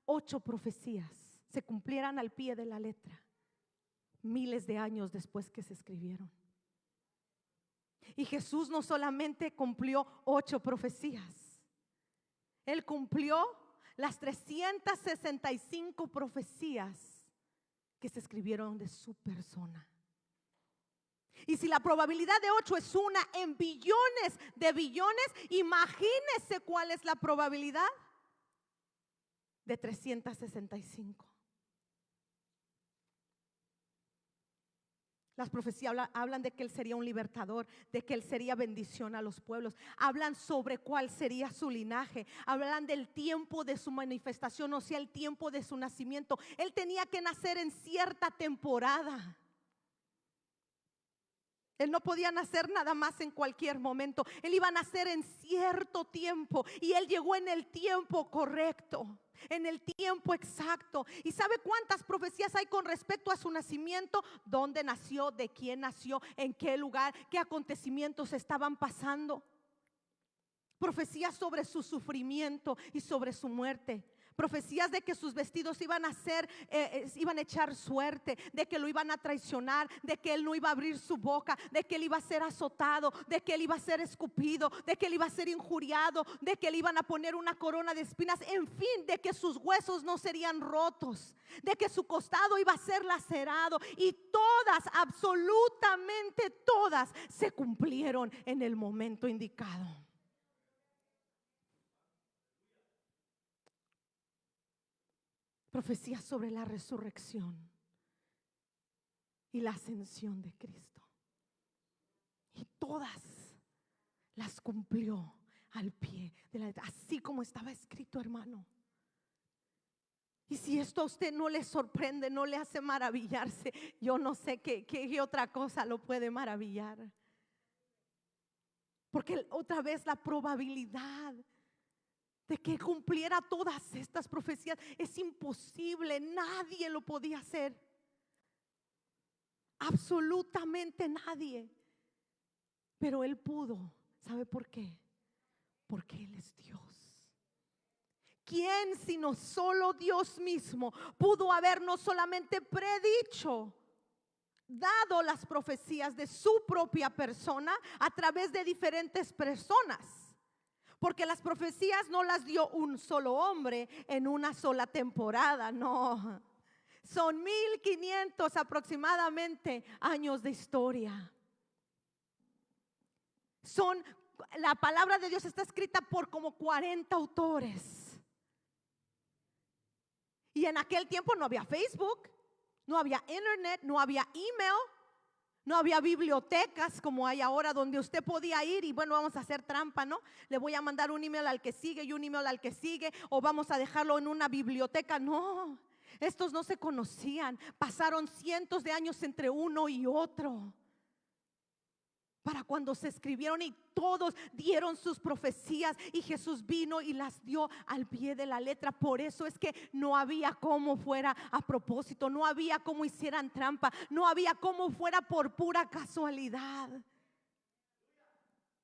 8 profecías, se cumplieran al pie de la letra, miles de años después que se escribieron. Y Jesús no solamente cumplió 8 profecías, Él cumplió las 365 profecías que se escribieron de su persona. Y si la probabilidad de 8 es 1 en billones de billones, imagínese cuál es la probabilidad de 365. Las profecías hablan de que Él sería un libertador, de que Él sería bendición a los pueblos. Hablan sobre cuál sería su linaje. Hablan del tiempo de su manifestación, o sea, el tiempo de su nacimiento. Él tenía que nacer en cierta temporada. Él no podía nacer nada más en cualquier momento. Él iba a nacer en cierto tiempo y Él llegó en el tiempo correcto, en el tiempo exacto. ¿Y sabe cuántas profecías hay con respecto a su nacimiento? ¿Dónde nació? ¿De quién nació? ¿En qué lugar? ¿Qué acontecimientos estaban pasando? Profecías sobre su sufrimiento y sobre su muerte. Profecías de que sus vestidos iban a echar suerte, de que lo iban a traicionar, de que Él no iba a abrir su boca, de que Él iba a ser azotado, de que Él iba a ser escupido, de que Él iba a ser injuriado, de que le iban a poner una corona de espinas, en fin, de que sus huesos no serían rotos, de que su costado iba a ser lacerado. Y todas, absolutamente todas, se cumplieron en el momento indicado. Profecías sobre la resurrección y la ascensión de Cristo. Y todas las cumplió al pie de la letra, así como estaba escrito, hermano. Y si esto a usted no le sorprende, no le hace maravillarse, yo no sé qué otra cosa lo puede maravillar. Porque otra vez la probabilidad de que cumpliera todas estas profecías es imposible, nadie lo podía hacer. Absolutamente nadie. Pero Él pudo. ¿Sabe por qué? Porque Él es Dios. ¿Quién sino solo Dios mismo pudo haber no solamente predicho, dado las profecías de su propia persona a través de diferentes personas? Porque las profecías no las dio un solo hombre en una sola temporada, no. Son 1500 aproximadamente años de historia. La palabra de Dios está escrita por como 40 autores. Y en aquel tiempo no había Facebook, no había internet, no había email. No había bibliotecas como hay ahora, donde usted podía ir y bueno, vamos a hacer trampa, ¿no? Le voy a mandar un email al que sigue y un email al que sigue, o vamos a dejarlo en una biblioteca. No, estos no se conocían. Pasaron cientos de años entre uno y otro. para cuando se escribieron y todos dieron sus profecías y Jesús vino y las dio al pie de la letra. Por eso es que no había cómo fuera a propósito, no había cómo hicieran trampa, no había cómo fuera por pura casualidad.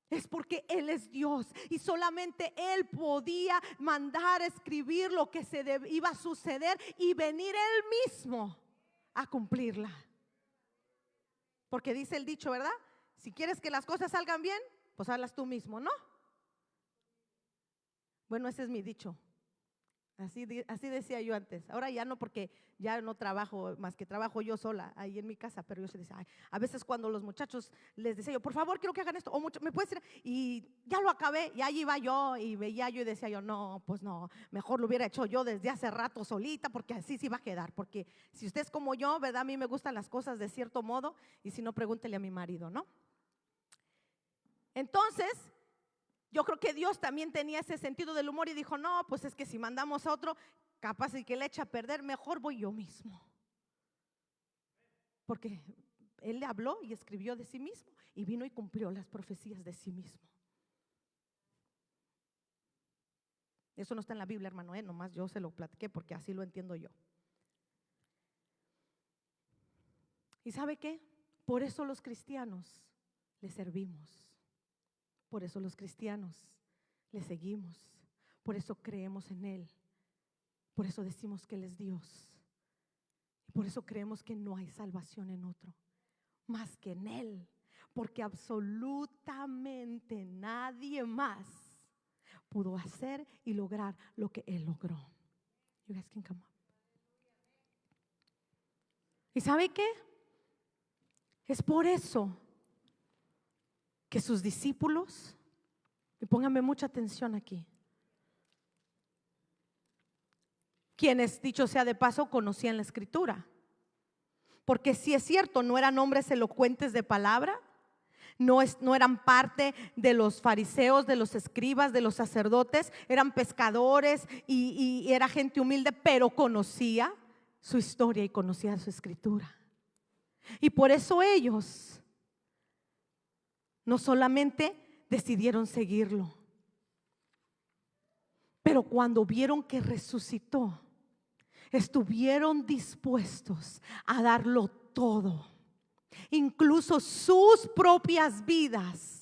Es porque Él es Dios y solamente Él podía mandar a escribir lo que iba a suceder y venir Él mismo a cumplirla. Porque dice el dicho, ¿verdad? Si quieres que las cosas salgan bien, pues hazlas tú mismo, ¿no? Bueno, ese es mi dicho. Así decía yo antes. Ahora ya no, porque ya no trabajo, más que trabajo yo sola ahí en mi casa. Pero yo se decía, a veces cuando los muchachos les decía yo, por favor quiero que hagan esto, o me puedes decir, y ya lo acabé, y ahí iba yo y veía yo y decía yo, no, pues no, mejor lo hubiera hecho yo desde hace rato solita, porque así sí va a quedar. Porque si usted es como yo, ¿verdad? A mí me gustan las cosas de cierto modo, y si no, pregúntele a mi marido, ¿no? Entonces, yo creo que Dios también tenía ese sentido del humor y dijo, no, pues es que si mandamos a otro, capaz de que le echa a perder, mejor voy yo mismo. Porque Él le habló y escribió de sí mismo y vino y cumplió las profecías de sí mismo. Eso no está en la Biblia, hermano, nomás yo se lo platiqué porque así lo entiendo yo. ¿Y sabe qué? Por eso los cristianos le servimos. Por eso los cristianos le seguimos, por eso creemos en Él, por eso decimos que Él es Dios, y por eso creemos que no hay salvación en otro más que en Él, porque absolutamente nadie más pudo hacer y lograr lo que Él logró. You guys can come up. ¿Y sabe qué? Es por eso que sus discípulos, y pónganme mucha atención aquí, quienes, dicho sea de paso, conocían la escritura, porque si es cierto, no eran hombres elocuentes de palabra, no eran parte de los fariseos, de los escribas, de los sacerdotes, eran pescadores y era gente humilde, pero conocía su historia y conocía su escritura. Y por eso ellos no solamente decidieron seguirlo, pero cuando vieron que resucitó, estuvieron dispuestos a darlo todo, incluso sus propias vidas,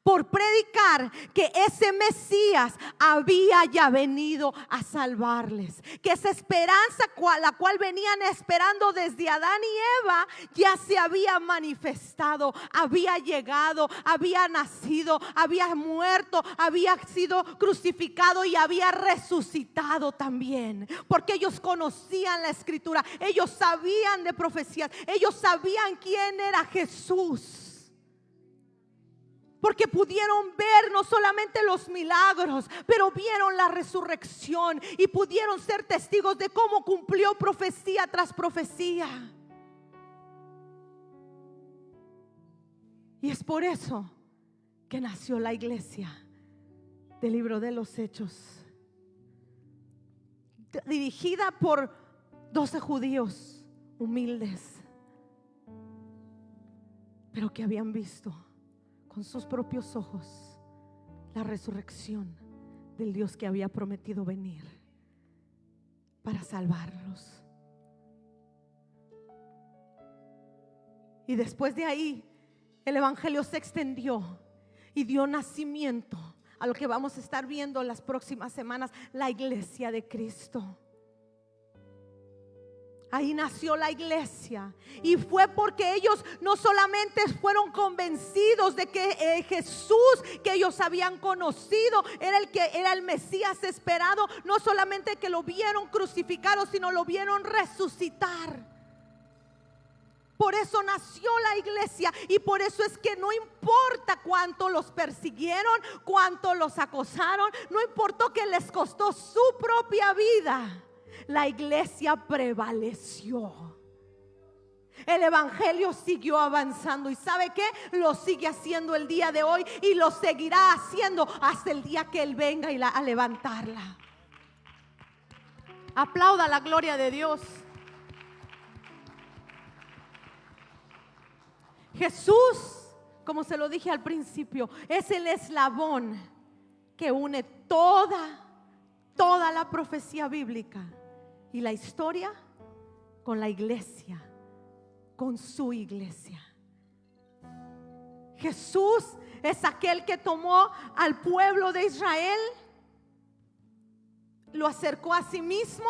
por predicar que ese Mesías había ya venido a salvarles, que esa esperanza la cual venían esperando desde Adán y Eva ya se había manifestado, había llegado, había nacido, había muerto, había sido crucificado y había resucitado también, porque ellos conocían la escritura, ellos sabían de profecías, ellos sabían quién era Jesús. Porque pudieron ver no solamente los milagros, pero vieron la resurrección y pudieron ser testigos de cómo cumplió profecía tras profecía. Y es por eso que nació la iglesia del libro de los Hechos, dirigida por 12 judíos humildes, pero que habían visto con sus propios ojos la resurrección del Dios que había prometido venir para salvarlos. Y después de ahí el evangelio se extendió y dio nacimiento a lo que vamos a estar viendo las próximas semanas, la iglesia de Cristo. Ahí nació la iglesia y fue porque ellos no solamente fueron convencidos de que Jesús que ellos habían conocido era el Mesías esperado, no solamente que lo vieron crucificado, sino lo vieron resucitar. Por eso nació la iglesia y por eso es que no importa cuánto los persiguieron, cuánto los acosaron, no importó que les costó su propia vida, la iglesia prevaleció. El evangelio siguió avanzando y ¿sabe qué? Lo sigue haciendo el día de hoy y lo seguirá haciendo hasta el día que Él venga a levantarla. Aplauda la gloria de Dios. Jesús como se lo dije al principio, es el eslabón que une toda la profecía bíblica y la historia con la iglesia, con su iglesia. Jesús es aquel que tomó al pueblo de Israel, lo acercó a sí mismo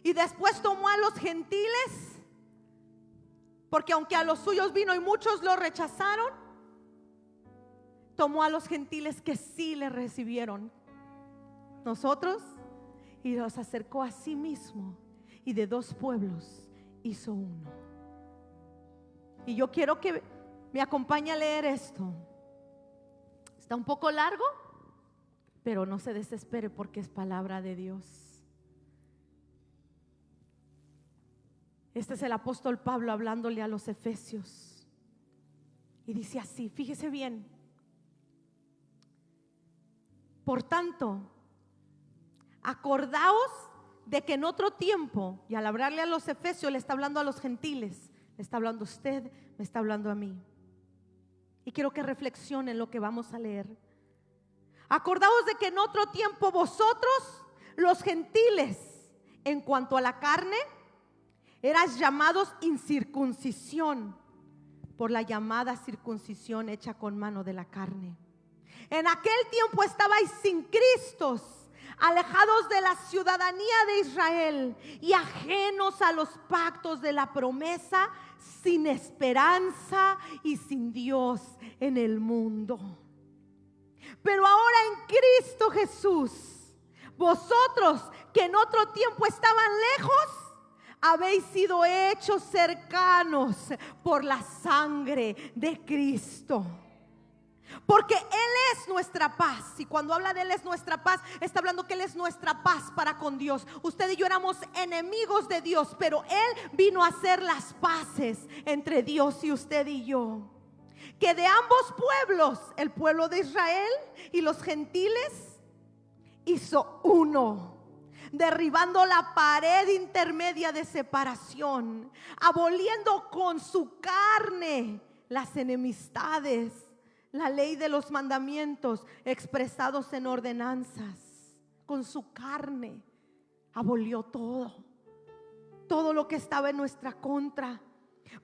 y después tomó a los gentiles, porque aunque a los suyos vino y muchos lo rechazaron, tomó a los gentiles que sí le recibieron, nosotros, y los acercó a sí mismo, y de dos pueblos hizo uno. Y yo quiero que me acompañe a leer esto. Está un poco largo, pero no se desespere porque es palabra de Dios. Este es el apóstol Pablo hablándole a los efesios. Y dice así, fíjese bien. Por tanto, acordaos de que en otro tiempo, y al hablarle a los efesios, le está hablando a los gentiles, le está hablando a usted, me está hablando a mí. Y quiero que reflexionen lo que vamos a leer. Acordaos de que en otro tiempo vosotros, los gentiles, en cuanto a la carne, eras llamados incircuncisión por la llamada circuncisión hecha con mano de la carne. En aquel tiempo estabais sin Cristo, alejados de la ciudadanía de Israel y ajenos a los pactos de la promesa, sin esperanza y sin Dios en el mundo. Pero ahora en Cristo Jesús, vosotros que en otro tiempo estaban lejos, habéis sido hechos cercanos por la sangre de Cristo. Porque Él es nuestra paz. Y cuando habla de Él es nuestra paz, está hablando que Él es nuestra paz para con Dios. Usted y yo éramos enemigos de Dios, pero Él vino a hacer las paces entre Dios y usted y yo. Que de ambos pueblos, el pueblo de Israel y los gentiles, hizo uno, derribando la pared intermedia de separación, aboliendo con su carne las enemistades, la ley de los mandamientos expresados en ordenanzas. Con su carne abolió todo lo que estaba en nuestra contra,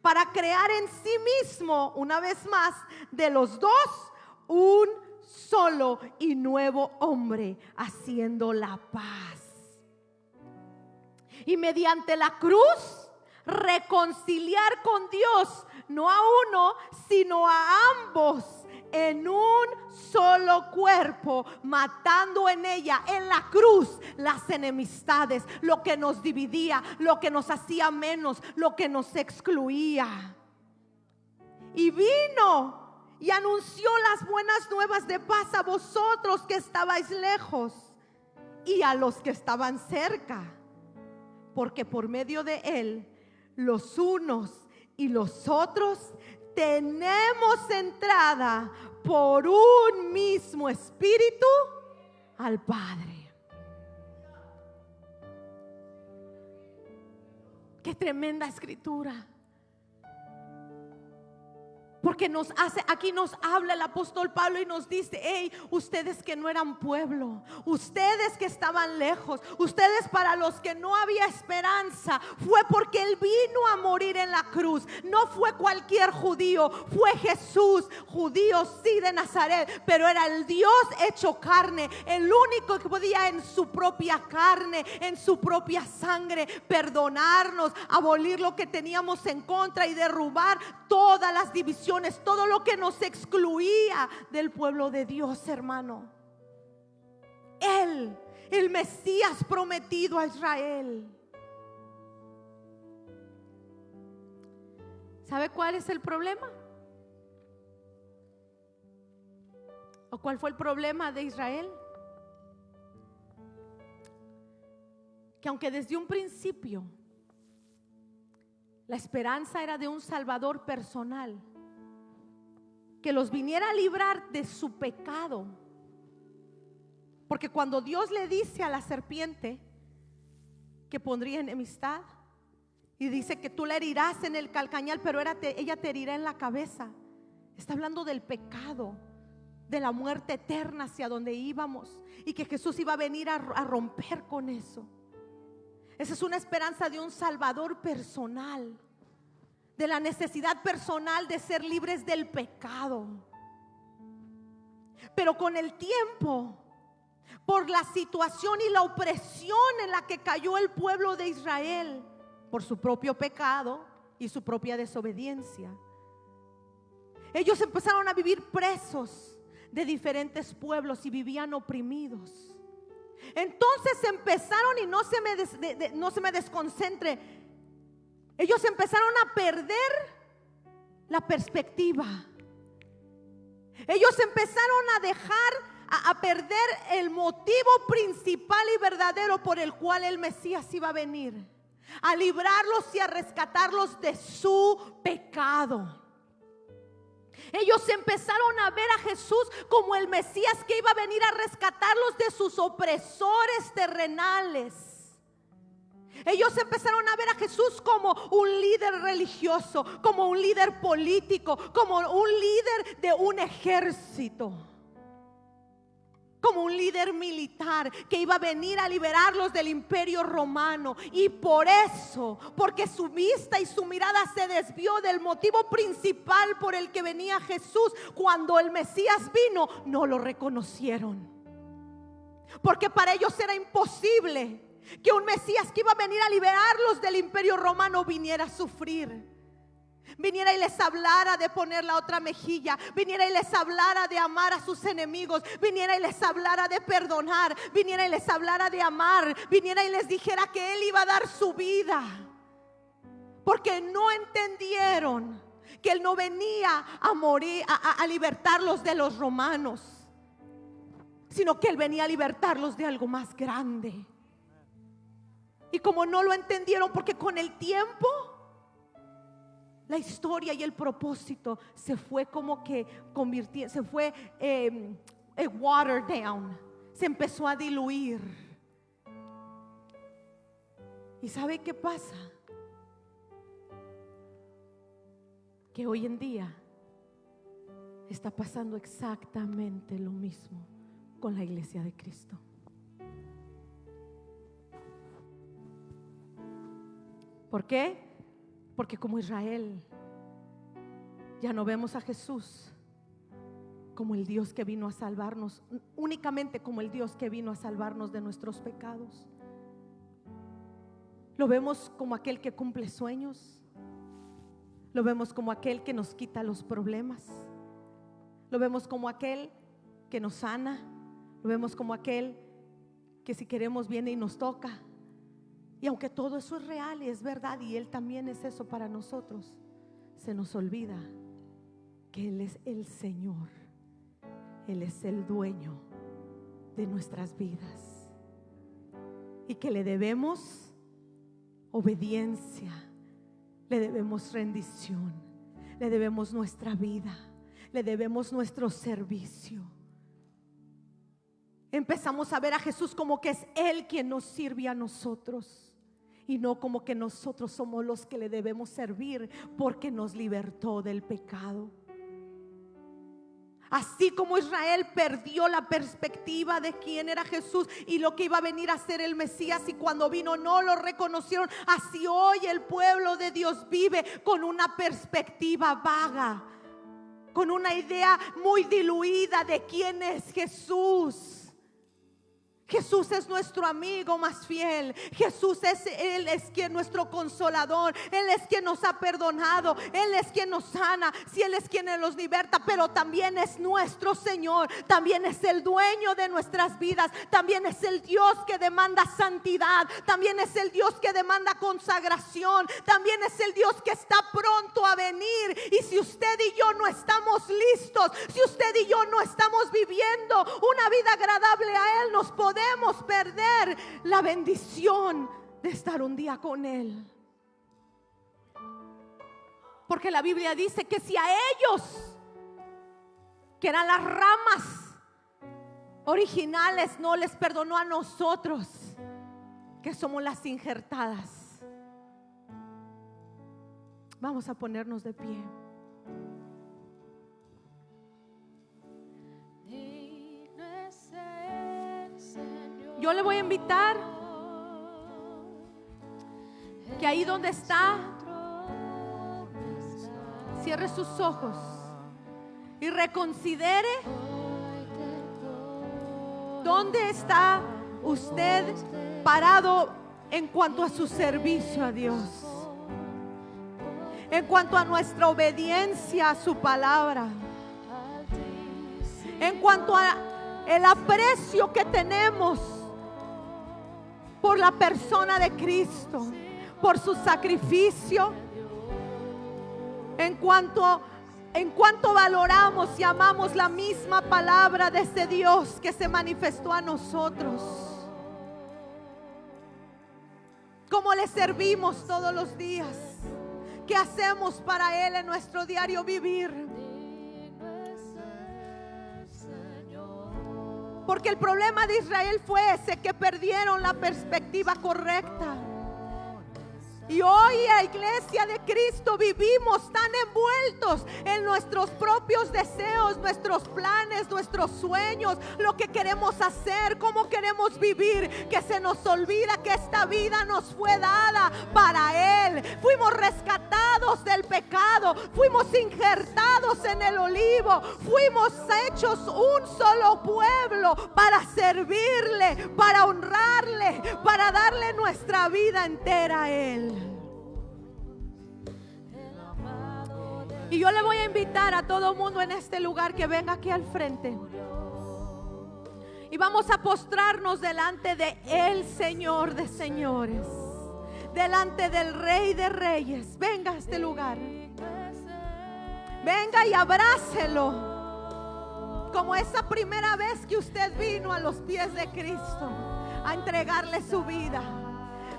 para crear en sí mismo, una vez más, de los dos un solo y nuevo hombre, haciendo la paz. Y mediante la cruz reconciliar con Dios, no a uno, sino a ambos, en un solo cuerpo, matando en ella, en la cruz, las enemistades, lo que nos dividía, lo que nos hacía menos, lo que nos excluía. Y vino y anunció las buenas nuevas de paz a vosotros que estabais lejos y a los que estaban cerca, porque por medio de Él, los unos y los otros tenemos entrada por un mismo Espíritu al Padre. Qué tremenda escritura. Porque aquí nos habla el apóstol Pablo y nos dice: hey, ustedes que no eran pueblo, ustedes que estaban lejos, ustedes para los que no había esperanza, fue porque Él vino a morir en la cruz. No fue cualquier judío, fue Jesús, judío sí de Nazaret, pero era el Dios hecho carne, el único que podía en su propia carne, en su propia sangre, perdonarnos, abolir lo que teníamos en contra y derrubar todas las divisiones, todo lo que nos excluía del pueblo de Dios, hermano. Él, el Mesías prometido a Israel. ¿Sabe cuál es el problema? ¿O cuál fue el problema de Israel? Que aunque desde un principio la esperanza era de un Salvador personal, que los viniera a librar de su pecado. Porque cuando Dios le dice a la serpiente que pondría enemistad, y dice que tú le herirás en el calcañal, pero ella te herirá en la cabeza. Está hablando del pecado, de la muerte eterna hacia donde íbamos, y que Jesús iba a venir a romper con eso. Esa es una esperanza de un Salvador personal, de la necesidad personal de ser libres del pecado. Pero con el tiempo, por la situación y la opresión en la que cayó el pueblo de Israel, por su propio pecado y su propia desobediencia, ellos empezaron a vivir presos de diferentes pueblos y vivían oprimidos. Entonces empezaron, y no se me desconcentre, ellos empezaron a perder la perspectiva. Ellos empezaron a dejar, a perder el motivo principal y verdadero por el cual el Mesías iba a venir, a librarlos y a rescatarlos de su pecado. Ellos empezaron a ver a Jesús como el Mesías que iba a venir a rescatarlos de sus opresores terrenales. Ellos empezaron a ver a Jesús como un líder religioso, como un líder político, como un líder de un ejército, como un líder militar que iba a venir a liberarlos del imperio romano. Y por eso, porque su vista y su mirada se desvió del motivo principal por el que venía Jesús, cuando el Mesías vino, no lo reconocieron. Porque para ellos era imposible que un Mesías que iba a venir a liberarlos del imperio romano viniera a sufrir, viniera y les hablara de poner la otra mejilla, viniera y les hablara de amar a sus enemigos, viniera y les hablara de perdonar, viniera y les hablara de amar, viniera y les dijera que Él iba a dar su vida. Porque no entendieron que Él no venía a morir, a libertarlos de los romanos, sino que Él venía a libertarlos de algo más grande. Y como no lo entendieron, porque con el tiempo la historia y el propósito se fue como que convirtiendo, se fue watered down, se empezó a diluir. ¿Y sabe qué pasa? Que hoy en día está pasando exactamente lo mismo con la iglesia de Cristo. ¿Por qué? Porque como Israel ya no vemos a Jesús como el Dios que vino a salvarnos, únicamente como el Dios que vino a salvarnos de nuestros pecados. Lo vemos como aquel que cumple sueños, lo vemos como aquel que nos quita los problemas, lo vemos como aquel que nos sana, lo vemos como aquel que si queremos viene y nos toca. Y aunque todo eso es real y es verdad, y Él también es eso para nosotros, se nos olvida que Él es el Señor, Él es el dueño de nuestras vidas, y que le debemos obediencia, le debemos rendición, le debemos nuestra vida, le debemos nuestro servicio. Empezamos a ver a Jesús como que es Él quien nos sirve a nosotros, y no como que nosotros somos los que le debemos servir, porque nos libertó del pecado. Así como Israel perdió la perspectiva de quién era Jesús y lo que iba a venir a ser el Mesías, y cuando vino no lo reconocieron, así hoy el pueblo de Dios vive con una perspectiva vaga, con una idea muy diluida de quién es Jesús. Jesús es nuestro amigo más fiel. Jesús Él es quien nuestro consolador. Él es quien nos ha perdonado. Él es quien nos sana. Si Él es quien nos liberta, pero también es nuestro Señor. También es el dueño de nuestras vidas. También es el Dios que demanda santidad. También es el Dios que demanda consagración. También es el Dios que está pronto a venir. Y si usted y yo no estamos listos, si usted y yo no estamos viviendo una vida agradable a Él, nos podemos perder la bendición de estar un día con Él. Porque la Biblia dice que si a ellos, que eran las ramas originales, no les perdonó, a nosotros, que somos las injertadas. Vamos a ponernos de pie. Yo le voy a invitar que ahí donde está, cierre sus ojos y reconsidere dónde está usted parado en cuanto a su servicio a Dios, en cuanto a nuestra obediencia a su palabra, en cuanto a el aprecio que tenemos por la persona de Cristo, por su sacrificio, en cuanto valoramos y amamos la misma palabra de ese Dios que se manifestó a nosotros, cómo le servimos todos los días, qué hacemos para Él en nuestro diario vivir. Porque el problema de Israel fue ese, que perdieron la perspectiva correcta. Y hoy, a Iglesia de Cristo, vivimos tan envueltos en nuestros propios deseos, nuestros planes, nuestros sueños, lo que queremos hacer, cómo queremos vivir, que se nos olvida que esta vida nos fue dada para Él. Fuimos rescatados del pecado, fuimos injertados en el olivo, fuimos hechos un solo pueblo para servirle, para honrarle, para darle nuestra vida entera a Él. Y yo le voy a invitar a todo mundo en este lugar que venga aquí al frente. Y vamos a postrarnos delante de el Señor de señores, delante del Rey de reyes. Venga a este lugar. Venga y abrácelo, como esa primera vez que usted vino a los pies de Cristo a entregarle su vida.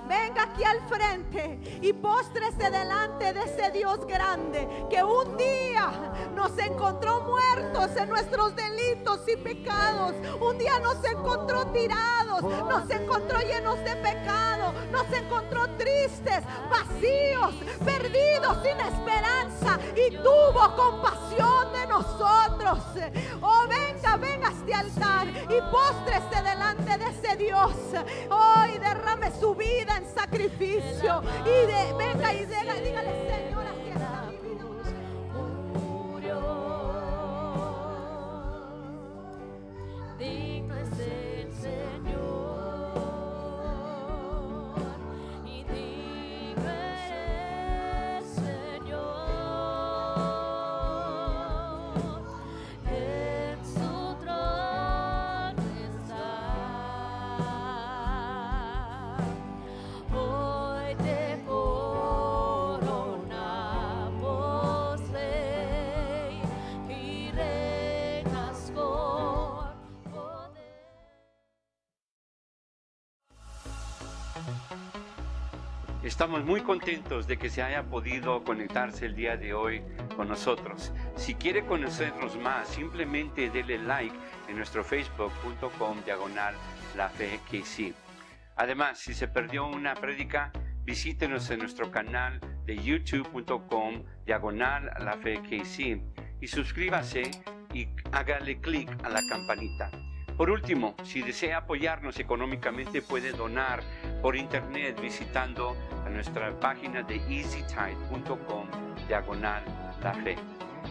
Venga aquí al frente y póstrese delante de ese Dios grande que un día nos encontró muertos en nuestros delitos y pecados. Un día nos encontró tirados, nos encontró llenos de pecado, nos encontró tristes, vacíos, perdidos, sin esperanza, y tuvo compasión de nosotros. Oh, venga, venga a este altar y póstrese delante de ese Dios. Hoy derrame su vida en sacrificio y venga y dígale: Señor, aquí está mi vida. Digno es el Señor y digno eres, Señor, en su trono está. Hoy te coronamos Rey y reinas con poder. Estamos muy contentos de que se haya podido conectarse el día de hoy con nosotros. Si quiere conocernos más, simplemente dele like en nuestro facebook.com/lafekc. Además, si se perdió una prédica, visítenos en nuestro canal de youtube.com/lafekc y suscríbase y hágale clic a la campanita. Por último, si desea apoyarnos económicamente, puede donar por internet visitando a nuestra página de easytithe.com/lafe.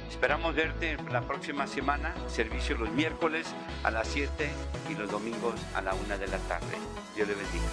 Esperamos verte la próxima semana, servicio los miércoles a las 7 y los domingos a la 1 de la tarde. Dios le bendiga.